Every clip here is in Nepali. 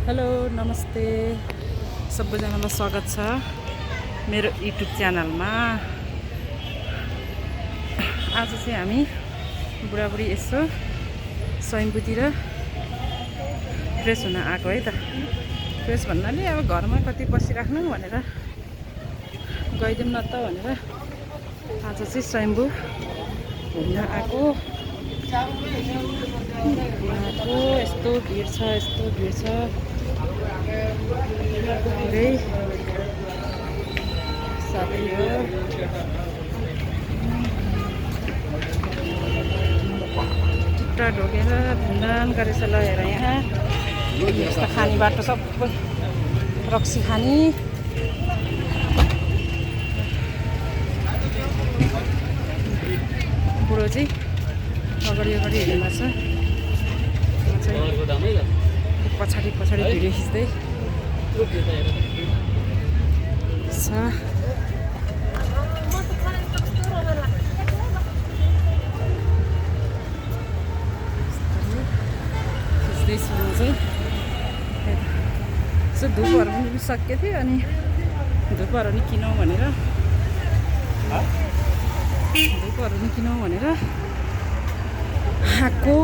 हेलो नमस्ते सबैजनालाई स्वागत छ मेरो युट्युब च्यानलमा। आज चाहिँ हामी बुढाबुढी यसो स्वयम्भूतिर फ्रेस हुन आएको है त। फ्रेस भन्नाले अब घरमा कति बसिराख्नु भनेर गइदिउँ न त भनेर आज चाहिँ स्वयम्भू घुम्न आएको। यस्तो भिड छ पुरै साथी हो। टिकट ढोकेर धुमधाम गरेछ ल हेर यहाँ यस्ता खाने बाटो सबै रक्सी खानी। बुढो चाहिँ अगाडि हिँड्नु छ, पछाडि भिडियो खिच्दै छ। खिच्दैछु म चाहिँ। यसो धुपहरू पनि सकिएको थियो अनि धुपहरू नि किनौँ भनेर आएको।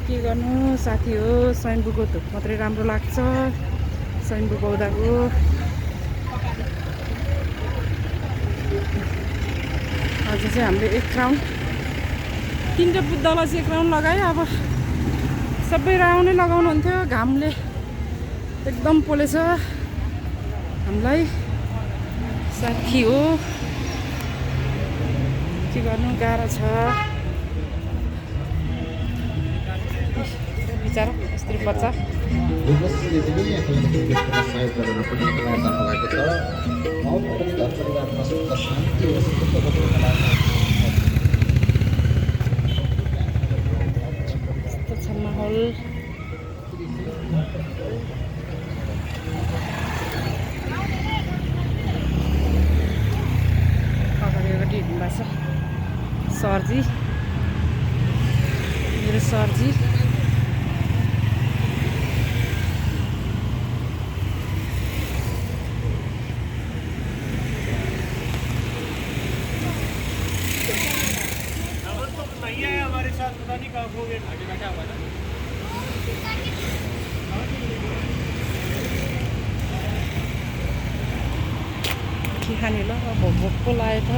के गर्नु साथी हो, स्वयम्भूको धुप मात्रै राम्रो लाग्छ। स्वयम्भू बौद्धाको आज चाहिँ हामीले एक राउन्ड 3टा बुद्धलाई चाहिँ एक राउन्ड लगायो। अब सबै राउन्डै लगाउनु हुन्थ्यो, घामले एकदम पोलेछ हामीलाई साथी हो। के गर्नु गाह्रो छ बिचारा स्त्री बच्चा। यस्तो छ माहौल। अगाडि हिँड्नु भएको छ सरजी, मेरो सरजी। हमारे साथ पता नहीं कब हो गए आगे बैठा हुआ था। के खाने ल, अब भोक पो लाग्यो त।